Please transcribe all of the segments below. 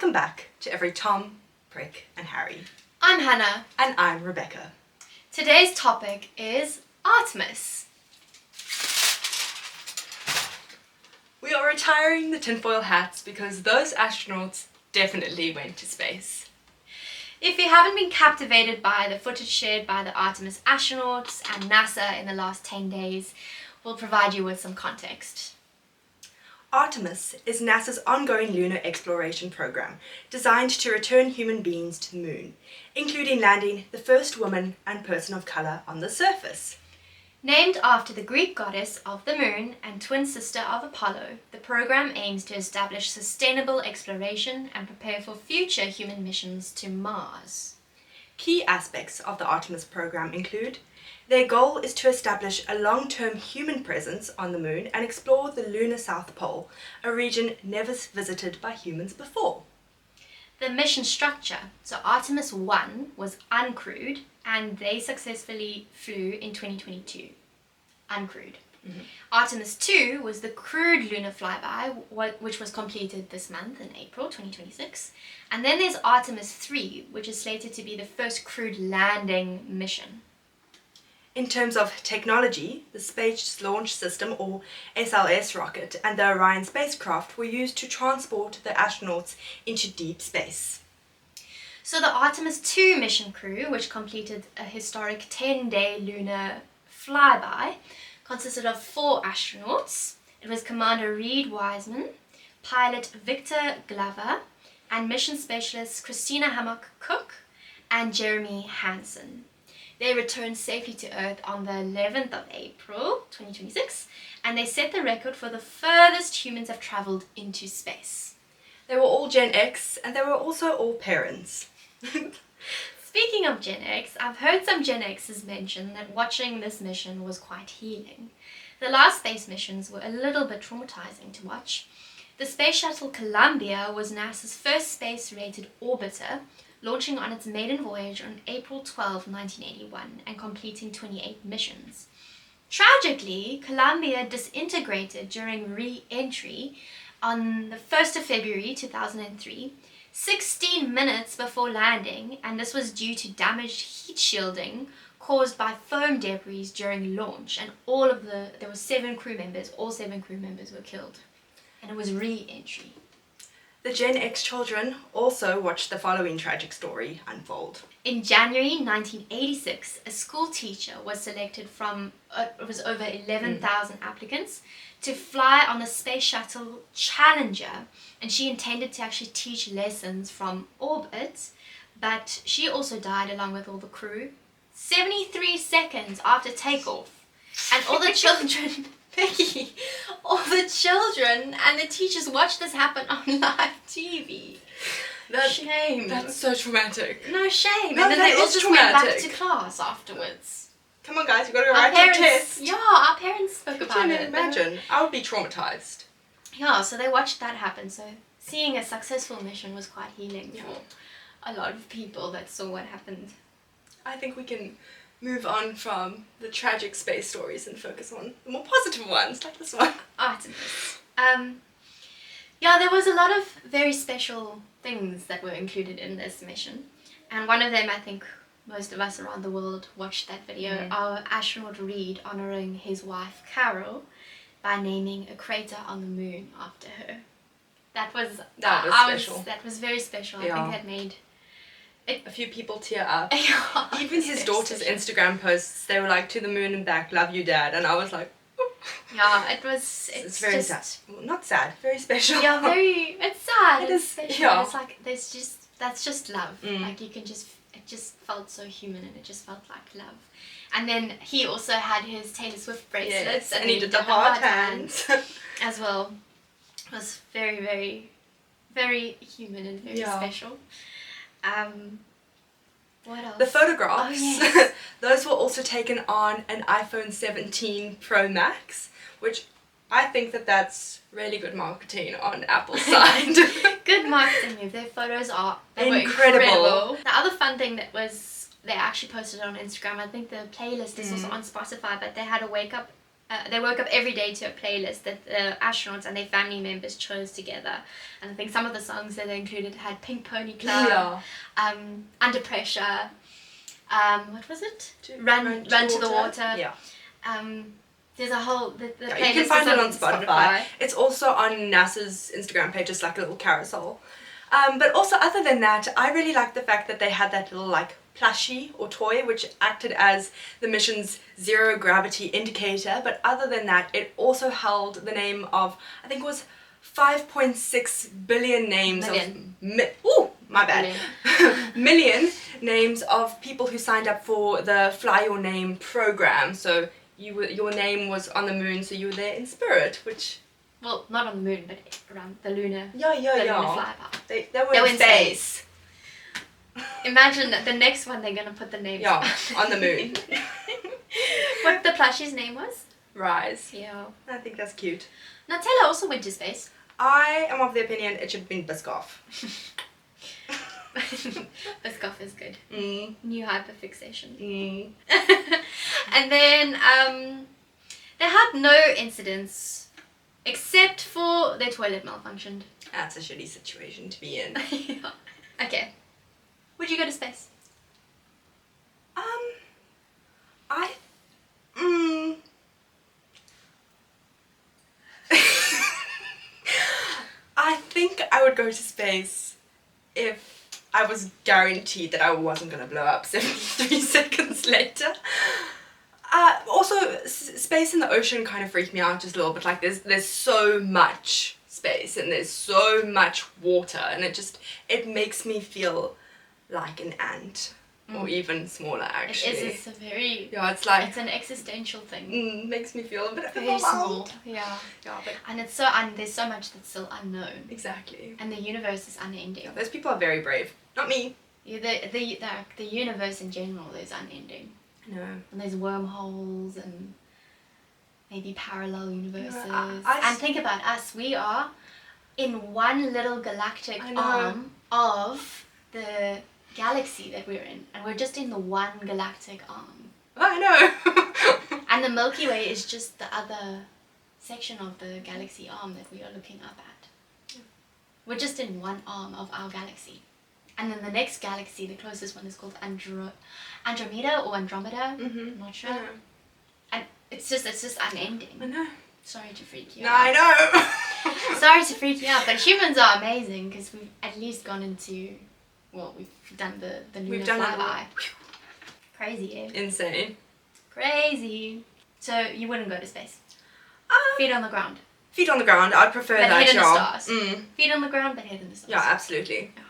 welcome back to every Tom, Prick and Harry. I'm Hannah. And I'm Rebecca. Today's topic is Artemis. We are retiring the tinfoil hats because those astronauts definitely went to space. If you haven't been captivated by the footage shared by the Artemis astronauts and NASA in the last 10 days, we'll provide you with some context. Artemis is NASA's ongoing lunar exploration program designed to return human beings to the moon, including landing the first woman and person of colour on the surface. Named after the Greek goddess of the moon and twin sister of Apollo, the program aims to establish sustainable exploration and prepare for future human missions to Mars. Key aspects of the Artemis program include: their goal is to establish a long-term human presence on the moon and explore the lunar South Pole, a region never visited by humans before. The mission structure. So Artemis I was uncrewed and they successfully flew in 2022. Uncrewed. Mm-hmm. Artemis II was the crewed lunar flyby, which was completed this month in April 2026. And then there's Artemis III, which is slated to be the first crewed landing mission. In terms of technology, the Space Launch System, or SLS rocket, and the Orion spacecraft were used to transport the astronauts into deep space. So the Artemis II mission crew, which completed a historic 10-day lunar flyby, consisted of 4 astronauts. It was Commander Reed Wiseman, pilot Victor Glover, and mission specialists Christina Hammock-Cook and Jeremy Hansen. They returned safely to Earth on the 11th of April 2026, and they set the record for the furthest humans have travelled into space. They were all Gen X, and they were also all parents. Speaking of Gen X, I've heard some Gen Xers mention that watching this mission was quite healing. The last space missions were a little bit traumatizing to watch. The Space Shuttle Columbia was NASA's first space-rated orbiter, launching on its maiden voyage on April 12, 1981, and completing 28 missions. Tragically, Columbia disintegrated during re-entry on the 1st of February 2003, 16 minutes before landing, and this was due to damaged heat shielding caused by foam debris during launch, and there were 7 crew members, all 7 crew members were killed, and it was re-entry. The Gen X children also watched the following tragic story unfold. In January 1986, a school teacher was selected from, it was over 11,000 applicants, to fly on the Space Shuttle Challenger, and she intended to actually teach lessons from orbit, but she also died along with all the crew 73 seconds after takeoff, and all the children... Becky, all the children and the teachers watched this happen on live TV. Shame. That's so traumatic. No, shame. No, and then they all just went back to class afterwards. Come on, guys, you've got to write your test. Yeah, our parents spoke about it. Imagine. I would be traumatized. Yeah, so they watched that happen. So seeing a successful mission was quite healing for a lot of people that saw what happened. I think we can move on from the tragic space stories and focus on the more positive ones, like this one. Artemis. Yeah, there was a lot of very special things that were included in this mission. And one of them, I think most of us around the world watched that video, our astronaut Reed honouring his wife Carol by naming a crater on the moon after her. That was special. That was very special. Yeah. I think that made a few people tear up. Even his daughter's Instagram posts, they were like, "To the moon and back, love you, Dad," and I was like, oh. Yeah, it's very just sad. Well, not sad, very special. Yeah, it's sad. It's special. Yeah. It's like that's just love. Like it just felt so human, and it just felt like love. And then he also had his Taylor Swift bracelets, and he did the heart hands as well. It was very, very, very human and very special. What else? The photographs, Oh, yes. those were also taken on an iPhone 17 Pro Max, which I think that's really good marketing on Apple's side. Good marketing move. Their photos were incredible. The other fun thing that was, they actually posted it on Instagram, I think the playlist is also on Spotify, but they had a wake up they woke up every day to a playlist that the astronauts and their family members chose together. And I think some of the songs that they included had Pink Pony Club, Under Pressure, what was it? Run to the Water. Yeah. There's a whole the Yeah, playlist you can find is it on Spotify. It's also on NASA's Instagram page, just like a little carousel. But also, other than that, I really liked the fact that they had that little like plushie or toy which acted as the mission's zero gravity indicator. But other than that, it also held the name of, I think it was 5.6 billion names million names of people who signed up for the Fly Your Name program. So your name was on the moon, so you were there in spirit, which... Well, not on the moon, but around the lunar... lunar flyby. They were in space. Imagine that the next one they're going to put the names on the moon. What the plushie's name was? Rise. Yeah. I think that's cute. Nutella also went to space. I am of the opinion it should have been Biscoff. Biscoff is good. New hyperfixation. And then they had no incidents except for their toilet malfunctioned. That's a shitty situation to be in. Yeah. Okay. Would you go to space? I think I would go to space if I was guaranteed that I wasn't going to blow up 73 seconds later. Also, space and the ocean kind of freak me out just a little bit. Like, there's so much space and there's so much water, and it makes me feel like an ant. Or even smaller, actually. It's a very... Yeah, it's like... It's an existential thing. Makes me feel a bit very small. Yeah. But and there's so much that's still unknown. Exactly. And the universe is unending. Yeah, those people are very brave. Not me. Yeah, the universe in general is unending. No. And there's wormholes and maybe parallel universes. Yeah, and think about us. We are in one little galactic arm of the galaxy that we're in, and we're just in the one galactic arm. I know. And the Milky Way is just the other section of the galaxy arm that we are looking up at. Yeah. We're just in one arm of our galaxy. And then the next galaxy, the closest one, is called Andromeda or Andromeda. I'm not sure. And it's just unending. I know. Sorry to freak you out. out. I know. Sorry to freak you out, but humans are amazing because we've at least gone into... Well, we've done the lunar flyby. Crazy, eh? Insane. Crazy. So you wouldn't go to space? Feet on the ground. Feet on the ground. I'd prefer but that. Head in the stars. Feet on the ground, but head in the stars. Yeah, absolutely. Yeah.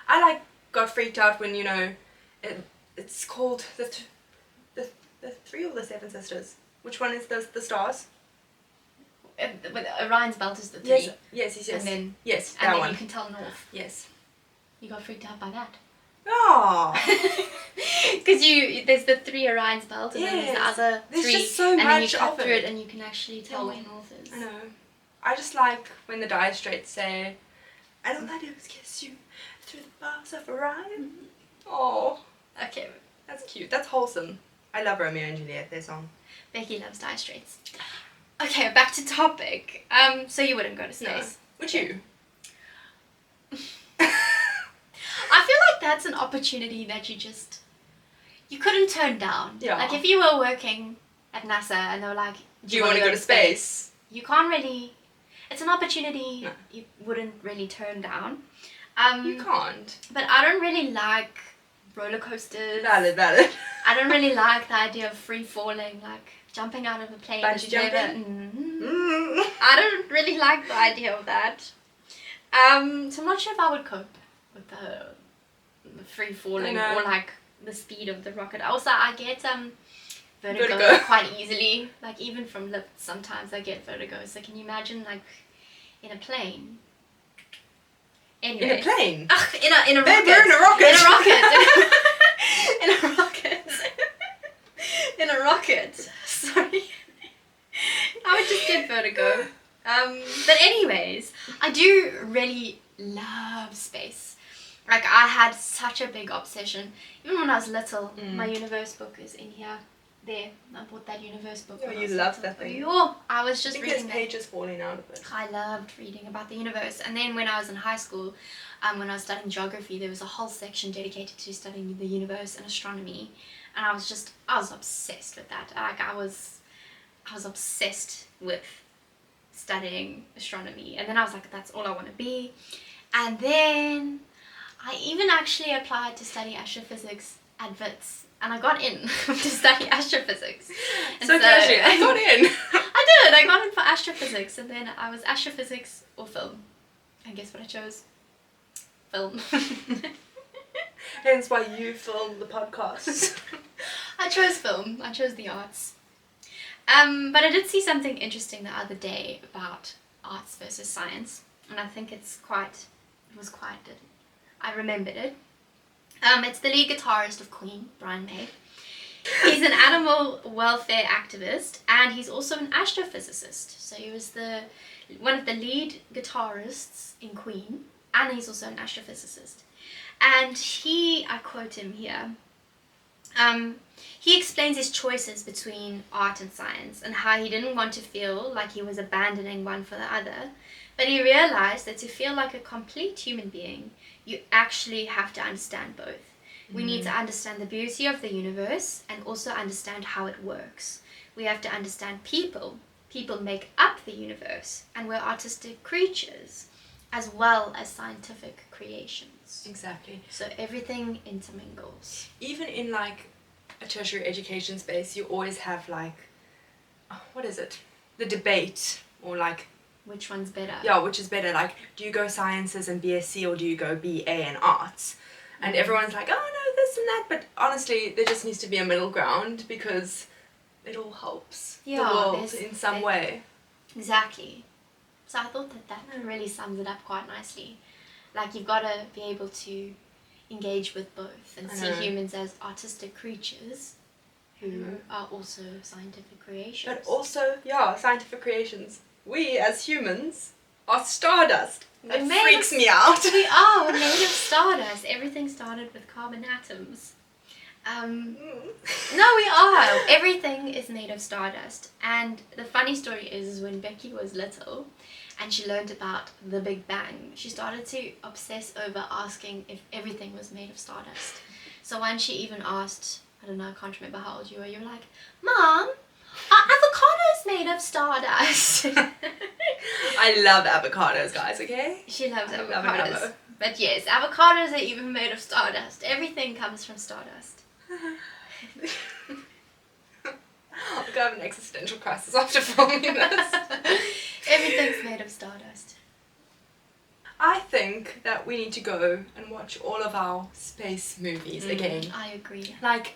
I got freaked out when it's called the 3 or the 7 sisters. Which one is the stars? With Orion's belt is the 3. Yes. And then that one. You can tell north. Yes. You got freaked out by that. Oh. Because there's the 3 Orion's belt, and then there's the other 3. There's just so much and then you cut through it, and you can actually tell where north is. I know. I just like when the Dire Straits say, "I don't let it kiss you through the bars of Orion." Oh. Okay. That's cute. That's wholesome. I love Romeo and Juliet, their song. Becky loves Dire Straits. Okay, back to topic. So you wouldn't go to space? No. Would you? I feel like that's an opportunity that you couldn't turn down. Yeah. Like if you were working at NASA and they were like, do you want to go to space? You can't really, it's an opportunity you wouldn't really turn down. You can't. But I don't really like roller coasters. Valid. I don't really like the idea of free falling, like jumping out of a plane. Bungee jumping? I don't really like the idea of that. So I'm not sure if I would cope with the free falling or like the speed of the rocket. Also, I get vertigo quite easily. Like even from lifts, sometimes I get vertigo. So can you imagine like in a plane? Anyway. In a plane? In a rocket. You're in a rocket. In a rocket. In a rocket. In a rocket. Sorry. I would just get vertigo. But anyways, I do really love space. Like I had such a big obsession. Even when I was little, my universe book is in here. there. I bought that universe book. Oh, when I you was love little. that thing. Oh, I was I just think reading there's that. pages falling out of it. I loved reading about the universe. And then when I was in high school, when I was studying geography, there was a whole section dedicated to studying the universe and astronomy. And I was obsessed with that. Like I was obsessed with studying astronomy. And then I was like, that's all I want to be. And then I even actually applied to study astrophysics at WITS. And I got in to study astrophysics. And So casually, I got in. I got in for astrophysics, and then I was astrophysics or film. And guess what I chose? Film. Hence why you filmed the podcast. I chose film. I chose the arts. But I did see something interesting the other day about arts versus science, and I think I remembered it. It's the lead guitarist of Queen, Brian May. He's an animal welfare activist, and he's also an astrophysicist. So he was one of the lead guitarists in Queen, and he's also an astrophysicist. And I quote him here, he explains his choices between art and science, and how he didn't want to feel like he was abandoning one for the other, but he realized that to feel like a complete human being, you actually have to understand both. We need to understand the beauty of the universe and also understand how it works. We have to understand people. People make up the universe, and we're artistic creatures as well as scientific creations. Exactly. So everything intermingles. Even in like a tertiary education space, you always have like, what is it? The debate, or like, which one's better? Yeah, which is better? Like, do you go sciences and BSc, or do you go BA and arts? And everyone's like, oh no, this and that. But honestly, there just needs to be a middle ground, because it all helps the world in some way. Exactly. So I thought that really sums it up quite nicely. Like, you've got to be able to engage with both and see humans as artistic creatures who are also scientific creations. But also, scientific creations. We as humans are stardust. That freaks me out. We're made of stardust. Everything started with carbon atoms. No, we are. Everything is made of stardust. And the funny story is when Becky was little and she learned about the Big Bang, she started to obsess over asking if everything was made of stardust. So once she even asked, I don't know, I can't remember how old you were, you were like, Mom, are avocados made of stardust? I love avocados, guys, okay? She loves avocados. Love it. But yes, avocados are even made of stardust. Everything comes from stardust. I'm gonna have an existential crisis after filming this. Everything's made of stardust. I think that we need to go and watch all of our space movies again. I agree. Like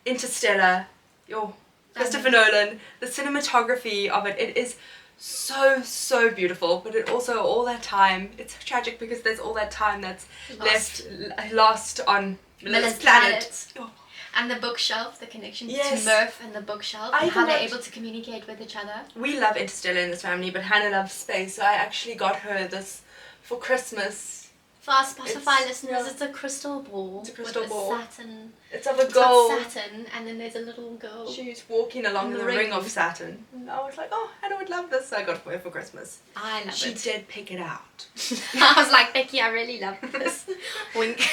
Interstellar, Christopher Nolan, the cinematography of it is so beautiful, but it also all that time, it's so tragic because there's all that time that's lost on Miller's planet. Oh. And the bookshelf, the connection Yes. to Murph and the bookshelf, and how they're able to communicate with each other. We love Interstellar in this family, but Hannah loves space, so I actually got her this for Christmas. For our Spotify listeners, it's a crystal ball. It's a crystal with ball. A Saturn. It's of a gold. It's Saturn, and then there's a little girl. She's walking along the ring of Saturn. And I was like, oh, Hannah would love this, so I got it for her for Christmas. I love She it. did pick it out. I was like, Becky, I really love this. Wink.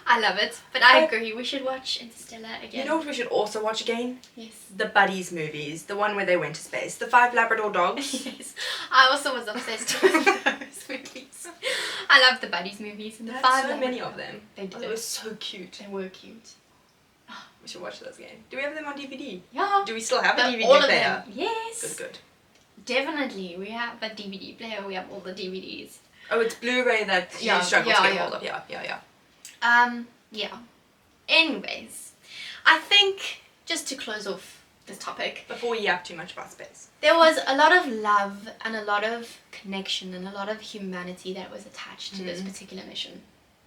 I love it, but I agree, we should watch Interstellar again. You know what we should also watch again? Yes. The Buddies movies, the one where they went to space. The 5 Labrador dogs. Yes. I also was obsessed with those movies. I love the Buddies movies and the 5 so many of them. They did. They were so cute. They were cute. We should watch those again. Do we have them on DVD? Yeah. Do we still have a DVD all of player? them. Yes. Good. Definitely. We have a DVD player. We have all the DVDs. Oh, it's Blu-ray that you struggle to get hold of. Yeah. Yeah. Anyways, I think, just to close off this topic, before we yap too much about space, there was a lot of love and a lot of connection and a lot of humanity that was attached to this particular mission.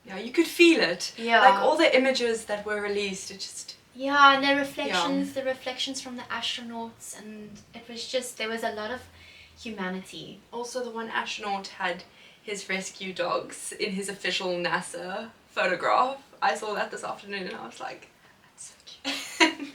Yeah, you could feel it. Yeah. Like all the images that were released, it just... Yeah, and the reflections from the astronauts, and it was just, there was a lot of humanity. Also, the one astronaut had his rescue dogs in his official NASA photograph. I saw that this afternoon and I was like, that's so cute.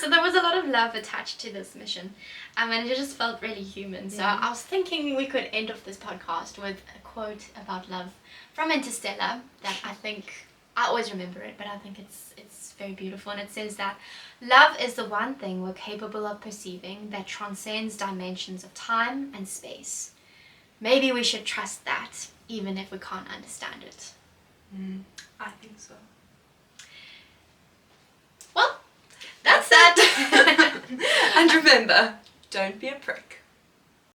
so there was a lot of love attached to this mission, and it just felt really human. So I was thinking we could end off this podcast with a quote about love from Interstellar that I think, I always remember it, but I think it's very beautiful, and it says that love is the one thing we're capable of perceiving that transcends dimensions of time and space. Maybe we should trust that, even if we can't understand it. I think so. Well, that's that. And remember, don't be a prick.